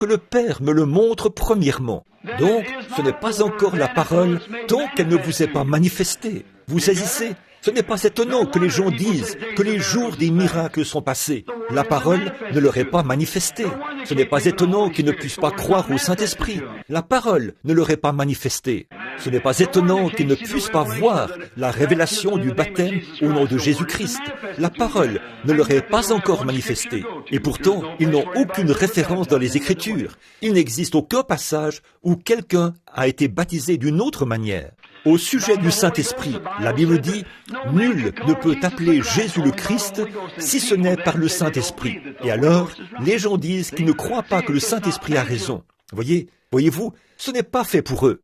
que le Père me le montre premièrement. Donc, ce n'est pas encore la parole tant qu'elle ne vous est pas manifestée. Vous saisissez? Ce n'est pas étonnant que les gens disent que les jours des miracles sont passés. La parole ne leur est pas manifestée. Ce n'est pas étonnant qu'ils ne puissent pas croire au Saint-Esprit. La parole ne leur est pas manifestée. Ce n'est pas étonnant qu'ils ne puissent pas voir la révélation du baptême au nom de Jésus-Christ. La parole ne leur est pas encore manifestée. Et pourtant, ils n'ont aucune référence dans les Écritures. Il n'existe aucun passage où quelqu'un a été baptisé d'une autre manière. Au sujet du Saint-Esprit, la Bible dit « Nul ne peut appeler Jésus le Christ si ce n'est par le Saint-Esprit ». Et alors, les gens disent qu'ils ne croient pas que le Saint-Esprit a raison. Voyez-vous, ce n'est pas fait pour eux.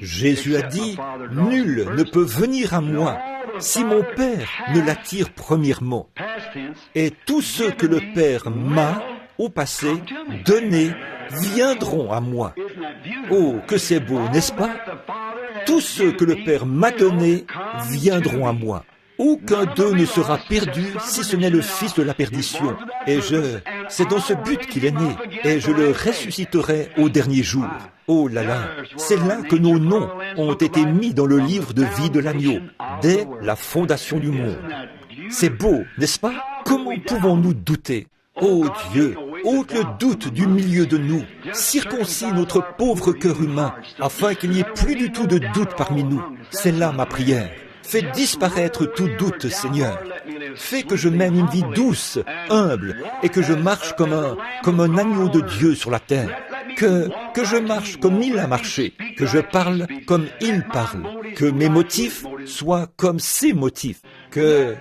Jésus a dit « Nul ne peut venir à moi si mon Père ne l'attire premièrement. Et tous ceux que le Père m'a, au passé, donnés, viendront à moi. » Oh, que c'est beau, n'est-ce pas? Tous ceux que le Père m'a donnés viendront à moi. Aucun d'eux ne sera perdu si ce n'est le fils de la perdition. Et c'est dans ce but qu'il est né, et je le ressusciterai au dernier jour. Oh là là, c'est là que nos noms ont été mis dans le livre de vie de l'agneau, dès la fondation du monde. C'est beau, n'est-ce pas? Comment pouvons-nous douter? Oh Dieu, ôte le doute du milieu de nous, circoncis notre pauvre cœur humain, afin qu'il n'y ait plus du tout de doute parmi nous. C'est là ma prière. Fais disparaître tout doute, Seigneur. Fais que je mène une vie douce, humble, et que je marche comme un agneau de Dieu sur la terre. Que je marche comme il a marché, que je parle comme il parle, que mes motifs soient comme ses motifs, que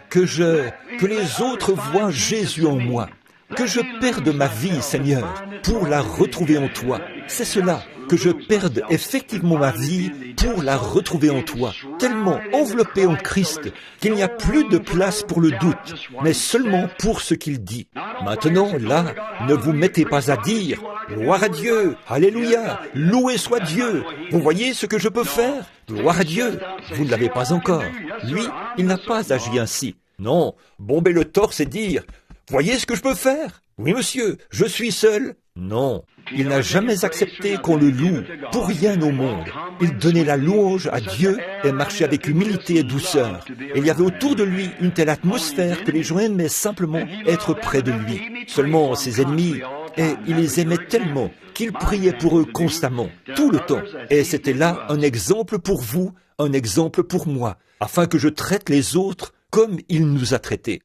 les autres voient Jésus en moi. Que je perde ma vie, Seigneur, pour la retrouver en toi. C'est cela, que je perde effectivement ma vie pour la retrouver en toi, tellement enveloppé en Christ qu'il n'y a plus de place pour le doute, mais seulement pour ce qu'il dit. Maintenant, là, ne vous mettez pas à dire « Gloire à Dieu, Alléluia, loué soit Dieu, vous voyez ce que je peux faire, gloire à Dieu ». Vous ne l'avez pas encore. Lui, il n'a pas agi ainsi. Non, bomber le torse et dire « Voyez ce que je peux faire? Oui, monsieur, je suis seul. » Non, il n'a jamais accepté qu'on le loue, pour rien au monde. Il donnait la louange à Dieu et marchait avec humilité et douceur. Et il y avait autour de lui une telle atmosphère que les gens aimaient simplement être près de lui. Seulement ses ennemis, et il les aimait tellement qu'il priait pour eux constamment, tout le temps. Et c'était là un exemple pour vous, un exemple pour moi, afin que je traite les autres comme il nous a traités.